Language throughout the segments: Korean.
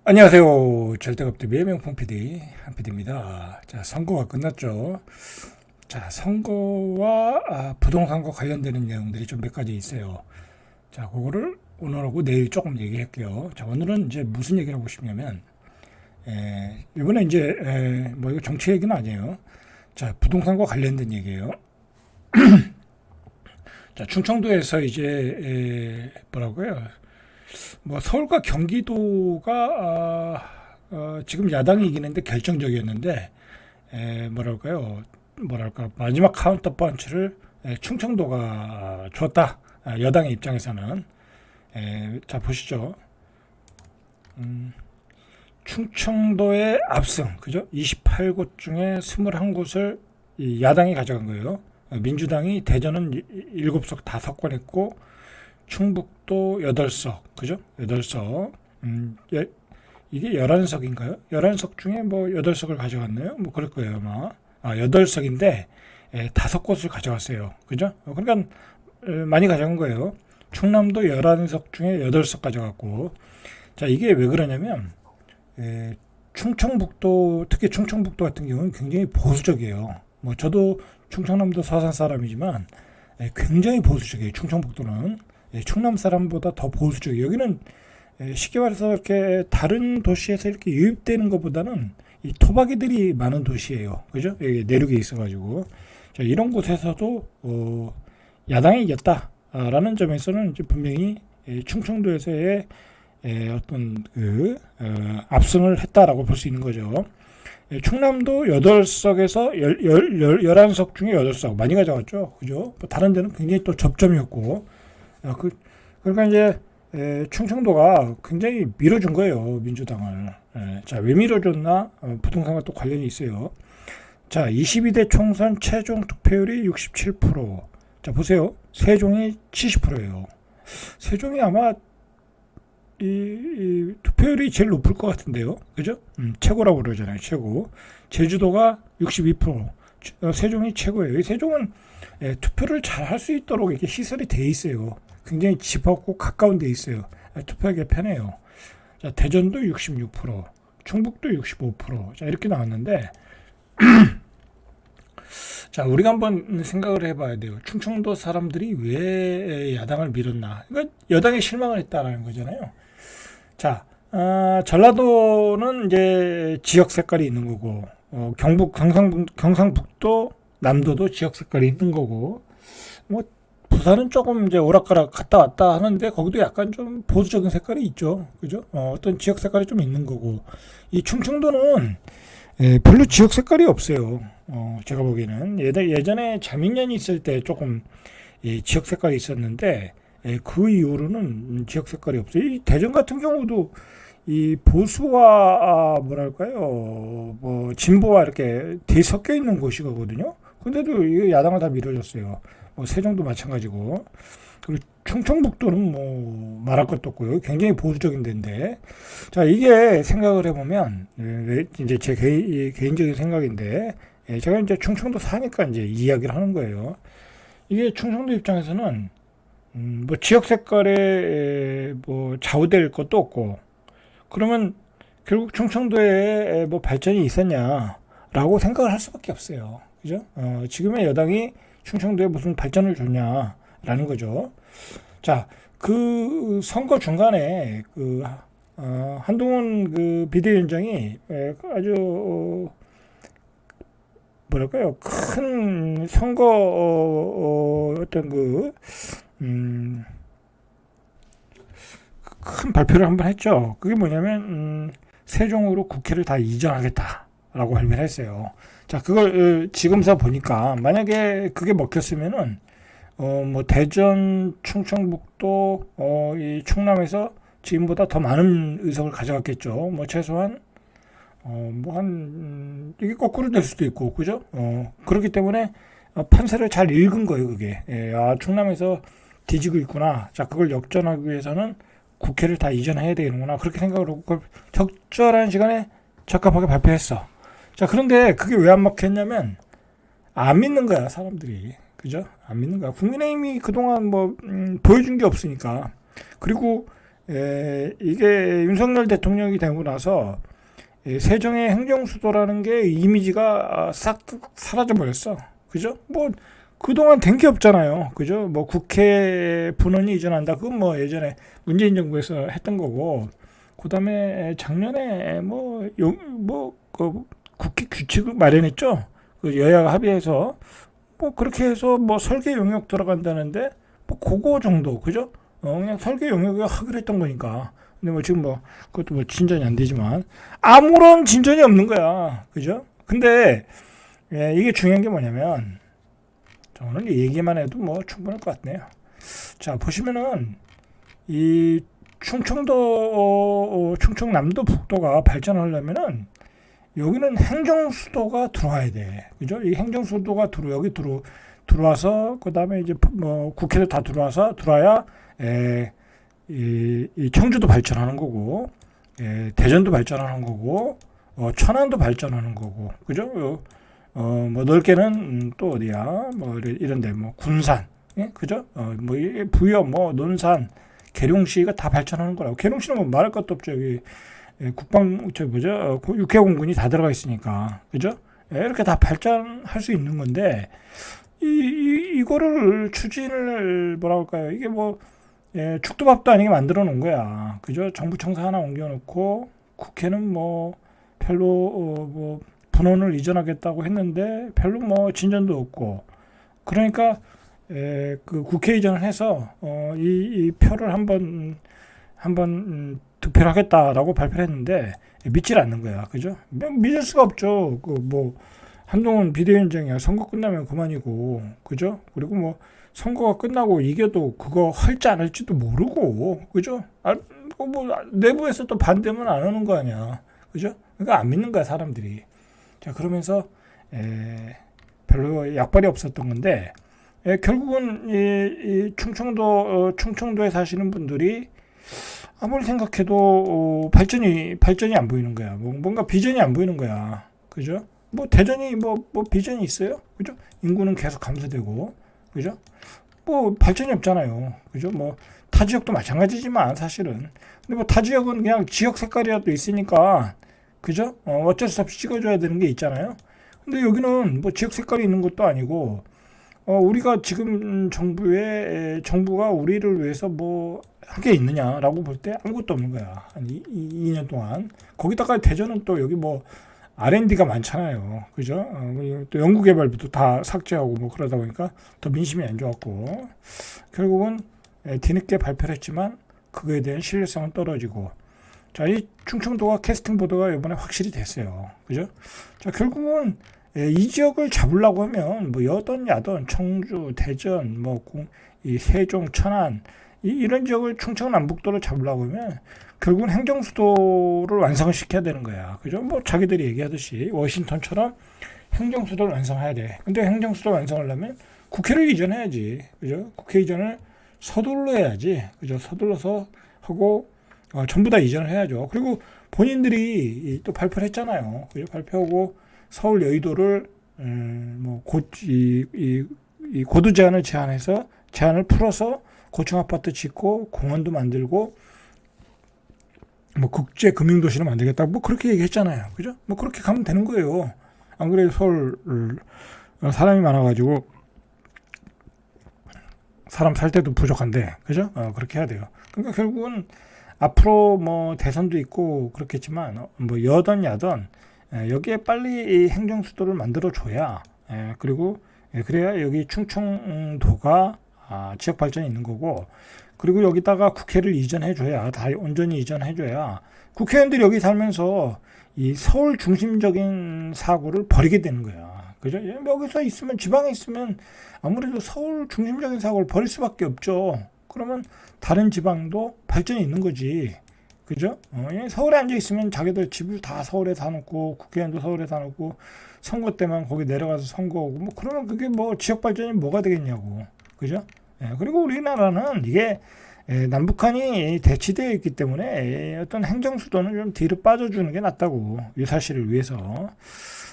안녕하세요. 절대급TV의 명품 PD 한 PD입니다. 자, 선거가 끝났죠. 자, 선거와 부동산과 관련되는 내용들이 좀 몇 가지 있어요. 자, 그거를 오늘하고 내일 조금 얘기할게요. 자, 오늘은 이제 무슨 얘기를 하고 싶냐면, 이번에 이제 뭐 이거 정치 얘기는 아니에요. 자, 부동산과 관련된 얘기예요. 자, 충청도에서 이제 뭐라고요? 뭐 서울과 경기도가 지금 야당이 이기는데 결정적이었는데 뭐랄까 마지막 카운터 펀치를 충청도가 줬다. 여당의 입장에서는 자 보시죠. 충청도의 압승 그죠? 28곳 중에 21곳을 야당이 가져간 거예요. 민주당이 대전은 7석 다 석권했고 충북도 8석, 그죠? 8석. 이게 11석인가요? 11석 중에 뭐 8석을 가져갔나요? 뭐 그럴 거예요, 아마. 8석인데 5곳을 가져갔어요. 그죠? 그러니까 많이 가져간 거예요. 충남도 11석 중에 8석 가져갔고. 자, 이게 왜 그러냐면 충청북도, 특히 충청북도 같은 경우는 굉장히 보수적이에요. 뭐 저도 충청남도 서산 사람이지만 굉장히 보수적이에요. 충청북도는. 충남 사람보다 더 보수적이에요. 여기는 쉽게 말해서 이렇게 다른 도시에서 이렇게 유입되는 것보다는 이 토박이들이 많은 도시예요. 그죠? 여기 내륙에 있어가지고. 자, 이런 곳에서도 야당이 이겼다라는 점에서는 이제 분명히 충청도에서의 어떤 압승을 했다라고 볼 수 있는 거죠. 충남도 8석에서 11석 중에 8석 많이 가져갔죠. 그죠? 뭐 다른 데는 굉장히 또 접점이었고 그러니까 이제 충청도가 굉장히 밀어준 거예요. 민주당을. 자, 왜 밀어줬나? 부동산과 또 관련이 있어요. 자, 22대 총선 최종 득표율이 67%. 자, 보세요. 세종이 70%예요. 세종이 아마 이 투표율이 제일 높을 것 같은데요. 그죠? 최고라고 그러잖아요. 최고. 제주도가 62%. 세종이 최고예요. 이 세종은 투표를 잘 할 수 있도록 이렇게 시설이 돼 있어요. 굉장히 집 없고 가까운 데 있어요. 투표하기 편해요. 자, 대전도 66%, 충북도 65%. 자, 이렇게 나왔는데, 자, 우리가 한번 생각을 해봐야 돼요. 충청도 사람들이 왜 야당을 밀었나? 그러니까 여당에 실망을 했다라는 거잖아요. 자, 전라도는 이제 지역 색깔이 있는 거고, 경상북도, 남도도 지역 색깔이 있는 거고, 뭐 부산은 조금 이제 오락가락 갔다 왔다 하는데 거기도 약간 좀 보수적인 색깔이 있죠. 그죠? 어떤 지역 색깔이 좀 있는 거고. 이 충청도는 별로 지역 색깔이 없어요. 제가 보기에는 예전에 자민련이 있을 때 조금 지역 색깔이 있었는데 그 이후로는 지역 색깔이 없어요. 이 대전 같은 경우도 이 보수와 뭐랄까요, 뭐 진보와 이렇게 뒤섞여 있는 곳이거든요. 근데도 이 야당을 다 밀어줬어요. 뭐 세종도 마찬가지고. 그리고 충청북도는 뭐 말할 것도 없고요. 굉장히 보수적인 데인데. 자, 이게 생각을 해보면 이제 제 개인적인 생각인데 제가 이제 충청도 사니까 이제 이야기를 하는 거예요. 이게 충청도 입장에서는 뭐 지역 색깔에 뭐 좌우될 것도 없고 그러면 결국 충청도에 뭐 발전이 있었냐라고 생각을 할 수밖에 없어요. 그죠? 지금의 여당이 충청도에 무슨 발전을 줬냐라는 거죠. 자, 그 선거 중간에 한동훈 그 비대위원장이 아주 뭐랄까요, 큰 선거 어떤 큰 발표를 한번 했죠. 그게 뭐냐면 세종으로 국회를 다 이전하겠다라고 발표를 했어요. 자, 그걸 지금서 보니까 만약에 그게 먹혔으면은 뭐 대전, 충청북도, 이 충남에서 지금보다 더 많은 의석을 가져갔겠죠. 뭐 최소한 뭐 한 이게 거꾸로 될 수도 있고, 그죠? 그렇기 때문에 판세를 잘 읽은 거예요, 그게. 충남에서 뒤지고 있구나. 자, 그걸 역전하기 위해서는 국회를 다 이전해야 되는구나. 그렇게 생각을 하고 그걸 적절한 시간에 적합하게 발표했어. 자, 그런데 그게 왜 안 먹혔냐면 안 믿는 거야, 사람들이. 그죠? 안 믿는 거야. 국민의힘이 그동안 뭐 보여준 게 없으니까. 그리고 이게 윤석열 대통령이 되고 나서 세종의 행정수도라는 게 이미지가 싹 사라져 버렸어. 그죠? 뭐 그동안 된 게 없잖아요. 그죠? 뭐 국회 분원이 이전한다. 그건 뭐 예전에 문재인 정부에서 했던 거고. 그다음에 작년에 그 국회 규칙을 마련했죠. 그 여야가 합의해서 뭐 그렇게 해서 뭐 설계 용역 들어간다는데 뭐 그거 정도. 그죠? 그냥 설계 용역을 하기로 했던 거니까. 근데 뭐 지금 뭐 그것도 뭐 진전이 안 되지만 아무런 진전이 없는 거야. 그죠? 근데 이게 중요한 게 뭐냐면 오늘 이 얘기만 해도 뭐 충분할 것 같네요. 자, 보시면은 이 충청남도 북도가 발전하려면은 여기는 행정수도가 들어와야 돼. 그죠? 이 행정수도가 들어와서 그다음에 이제 뭐 국회도 다 들어와야 이 청주도 발전하는 거고, 대전도 발전하는 거고, 천안도 발전하는 거고, 그죠? 뭐 넓게는 또 어디야? 뭐 이런데 뭐 군산, 예? 그죠? 뭐 부여, 뭐 논산, 계룡시가 다 발전하는 거라고. 계룡시는 뭐 말할 것도 없죠. 여기 육해공군이 다 들어가 있으니까, 그죠? 이렇게 다 발전할 수 있는 건데 이거를 추진을 뭐라 할까요? 이게 뭐 죽도밥도 아니게 만들어 놓은 거야. 그죠? 정부 청사 하나 옮겨놓고 국회는 뭐 별로 뭐 분원을 이전하겠다고 했는데 별로 뭐 진전도 없고 그러니까 그 국회 이전을 해서 이 표를 한번 득표를 하겠다라고 발표를 했는데 믿질 않는 거야. 그죠? 믿을 수가 없죠. 그 뭐 한동훈 비대위원장이야. 선거 끝나면 그만이고. 그죠? 그리고 뭐 선거가 끝나고 이겨도 그거 할지 안 할지도 모르고. 그죠? 뭐 내부에서 또 반대면 안 하는 거 아니야. 그죠? 그러니까 안 믿는 거야, 사람들이. 자, 그러면서 별로 약발이 없었던 건데 결국은 이 충청도에 사시는 분들이 아무리 생각해도 발전이 안 보이는 거야. 뭔가 비전이 안 보이는 거야. 그죠? 뭐 대전이 뭐 비전이 있어요? 그죠? 인구는 계속 감소되고, 그죠? 뭐 발전이 없잖아요. 그죠? 뭐 타 지역도 마찬가지지만 사실은. 근데 뭐 타 지역은 그냥 지역 색깔이라도 있으니까, 그죠? 어쩔 수 없이 찍어줘야 되는 게 있잖아요. 근데 여기는 뭐 지역 색깔이 있는 것도 아니고, 우리가 지금 정부가 우리를 위해서 뭐 한 게 있느냐라고 볼 때 아무것도 없는 거야. 한 2년 동안. 거기다가 대전은 또 여기 뭐 R&D가 많잖아요. 그죠? 또 연구개발비도 다 삭제하고 뭐 그러다 보니까 더 민심이 안 좋았고 결국은 뒤늦게 발표를 했지만 그거에 대한 신뢰성은 떨어지고 자, 이 충청도가 캐스팅 보도가 이번에 확실히 됐어요. 그죠? 자, 결국은 이 지역을 잡으려고 하면 뭐 여던 야던 청주 대전 이 세종 천안 이런 지역을 충청남북도를 잡으려고 하면 결국은 행정수도를 완성시켜야 되는 거야. 그죠? 뭐 자기들이 얘기하듯이 워싱턴처럼 행정수도를 완성해야 돼. 근데 행정수도 완성하려면 국회를 이전해야지. 그죠? 국회 이전을 서둘러 해야지. 그죠? 서둘러서 하고 전부 다 이전을 해야죠. 그리고 본인들이 또 발표를 했잖아요. 그죠? 발표하고 서울 여의도를 이 고도 제한을 풀어서 고층 아파트 짓고 공원도 만들고 뭐 국제 금융 도시를 만들겠다 뭐 그렇게 얘기했잖아요. 그죠? 뭐 그렇게 가면 되는 거예요. 안 그래도 서울 사람이 많아가지고 사람 살 때도 부족한데, 그죠? 그렇게 해야 돼요. 그러니까 결국은 앞으로 뭐 대선도 있고 그렇겠지만 뭐 여던 야던 여기에 빨리 이 행정수도를 만들어 줘야 그리고 그래야 여기 충청도가 지역 발전이 있는 거고 그리고 여기다가 국회를 이전해줘야 다 온전히 이전해줘야 국회의원들이 여기 살면서 이 서울 중심적인 사고를 버리게 되는 거야. 그죠? 여기서 있으면 지방에 있으면 아무래도 서울 중심적인 사고를 버릴 수밖에 없죠. 그러면 다른 지방도 발전이 있는 거지. 그죠? 서울에 앉아 있으면 자기들 집을 다 서울에 다 놓고 국회의원도 서울에 다 놓고 선거 때만 거기 내려가서 선거하고 뭐 그러면 그게 뭐 지역 발전이 뭐가 되겠냐고. 그죠? 그리고 우리나라는 이게 남북한이 대치되어 있기 때문에 어떤 행정수도는 좀 뒤로 빠져주는 게 낫다고 유사시를 위해서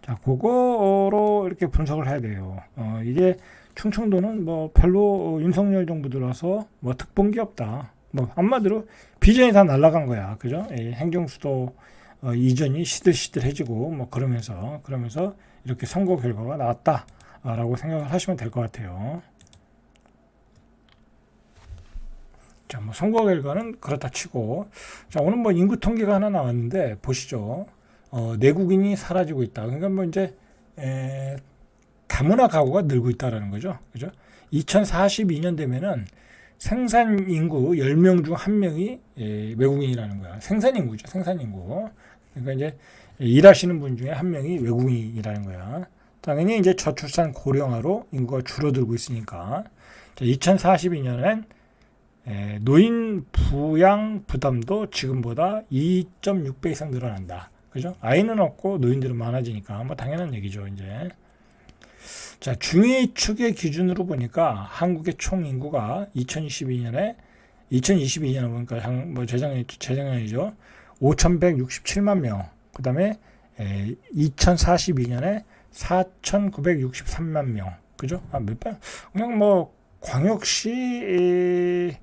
자 그거로 이렇게 분석을 해야 돼요. 이게 충청도는 뭐 별로 윤석열 정부 들어서 뭐 특본 게 없다 뭐 한마디로 비전이 다 날아간 거야. 그죠? 행정수도 이전이 시들시들해지고 뭐 그러면서 이렇게 선거 결과가 나왔다라고 생각을 하시면 될 것 같아요. 자, 뭐 선거 결과는 그렇다 치고, 자, 오늘 뭐 인구 통계가 하나 나왔는데 보시죠. 내국인이 사라지고 있다. 그러니까 뭐 이제 다문화 가구가 늘고 있다라는 거죠. 그죠? 2042년 되면은 생산 인구 10명 중 1명이 외국인이라는 거야. 생산 인구죠. 생산 인구. 그러니까 이제 일하시는 분 중에 1명이 외국인이라는 거야. 당연히 이제 저출산 고령화로 인구가 줄어들고 있으니까 2042년엔 노인 부양 부담도 지금보다 2.6배 이상 늘어난다. 그죠? 아이는 없고 노인들은 많아지니까 뭐 당연한 얘기죠, 이제. 자, 중위축의 기준으로 보니까 한국의 총 인구가 2022년에 보니까 뭐 재작년이죠. 5,167만 명. 그다음에 2042년에 4,963만 명. 그죠? 몇 배? 그냥 뭐 광역시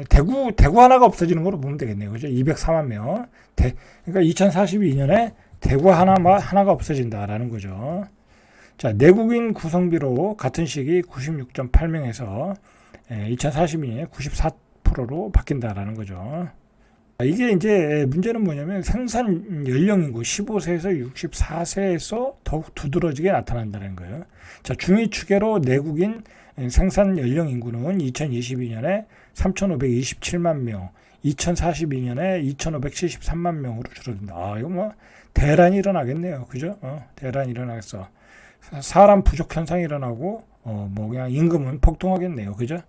대구 하나가 없어지는 걸로 보면 되겠네요. 그죠? 204만 명. 그러니까 2042년에 대구 하나가 없어진다라는 거죠. 자, 내국인 구성비로 같은 시기 96.8명에서 2042년에 94%로 바뀐다라는 거죠. 이게 이제 문제는 뭐냐면 생산 연령 인구 15세에서 64세에서 더욱 두드러지게 나타난다는 거예요. 자, 중위축으로 내국인 생산 연령 인구는 2022년에 3,527만 명, 2042년에 2,573만 명으로 줄어든다. 이거 뭐 대란이 일어나겠네요. 그죠? 대란이 일어나겠어. 사람 부족 현상이 일어나고 뭐 그냥 임금은 폭등하겠네요. 그죠?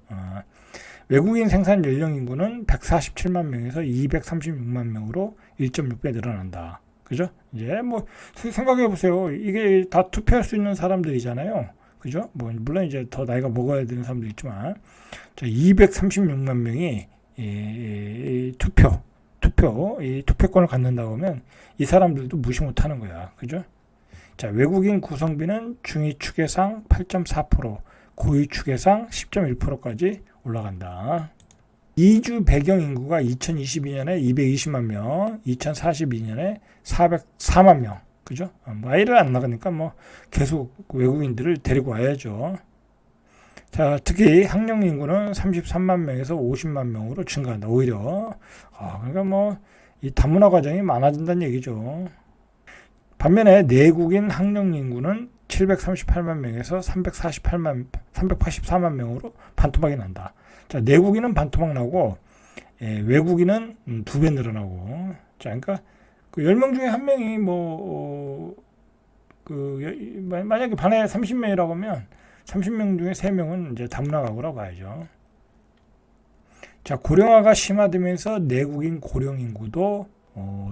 외국인 생산 연령 인구는 147만 명에서 236만 명으로 1.6배 늘어난다. 그죠? 이제 뭐 생각해 보세요. 이게 다 투표할 수 있는 사람들이잖아요. 그죠? 뭐 물론 이제 더 나이가 먹어야 되는 사람도 있지만, 자, 236만 명이 투표권을 갖는다고 하면 이 사람들도 무시 못하는 거야. 그죠? 자, 외국인 구성비는 중위축에상 8.4%, 고위축에상 10.1%까지 올라간다. 이주 배경 인구가 2022년에 220만 명, 2042년에 404만 명. 그죠? 뭐 아이를 안 나가니까 뭐 계속 외국인들을 데리고 와야죠. 자, 특히 학령 인구는 33만 명에서 50만 명으로 증가한다. 오히려. 그러니까 뭐 이 다문화 가정이 많아진다는 얘기죠. 반면에 내국인 학령 인구는 738만 명에서 384만 명으로 반토막이 난다. 자, 내국인은 반토막 나고 외국인은 2배 늘어나고. 자, 그러니까 그 10명 중에 1명이 만약에 반에 30명이라고 하면 30명 중에 3명은 이제 다문화 가구라고 봐야죠. 자, 고령화가 심화되면서 내국인 고령 인구도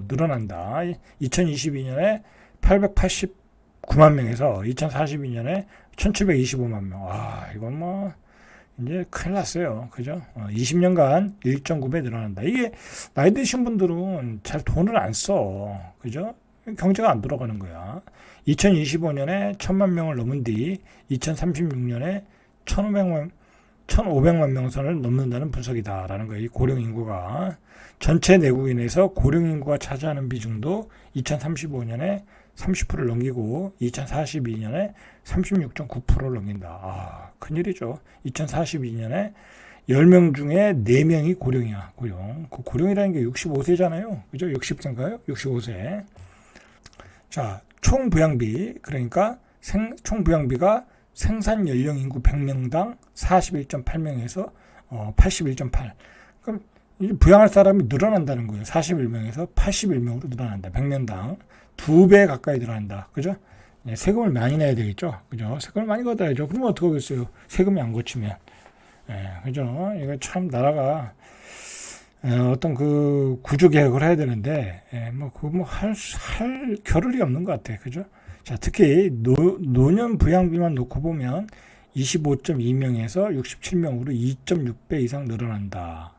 늘어난다. 2022년에 889만 명에서 2042년에 1725만 명. 이건 뭐 이제 큰일 났어요. 그죠? 20년간 1.9배 늘어난다. 이게 나이 드신 분들은 잘 돈을 안 써. 그죠? 경제가 안 돌아가는 거야. 2025년에 1,000만 명을 넘은 뒤 2036년에 1,500만 명 선을 넘는다는 분석이다라는 거예요. 이 고령 인구가 전체 내국인에서 고령 인구가 차지하는 비중도 2035년에 30%를 넘기고 2042년에 36.9%를 넘긴다. 큰일이죠. 2042년에 10명 중에 4명이 고령이야. 고령. 그 고령이라는 게 65세잖아요. 그죠? 60세인가요? 65세. 자, 총 부양비. 그러니까 총 부양비가 생산 연령 인구 100명당 41.8명에서 81.8. 그럼 부양할 사람이 늘어난다는 거예요. 41명에서 81명으로 늘어난다. 100명당 2배 가까이 늘어난다. 그죠? 세금을 많이 내야 되겠죠. 그죠? 세금을 많이 걷어야죠. 그러면 어떻게 하겠어요? 세금이 안 거치면. 그죠? 이거 참 나라가 어떤 그 구조 개혁을 해야 되는데 할 겨를이 없는 것 같아. 그죠? 자, 특히 노년 부양비만 놓고 보면 25.2명에서 67명으로 2.6배 이상 늘어난다.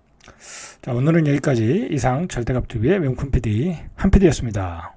자, 오늘은 여기까지. 이상 절대값TV의 명품 PD 한 PD였습니다.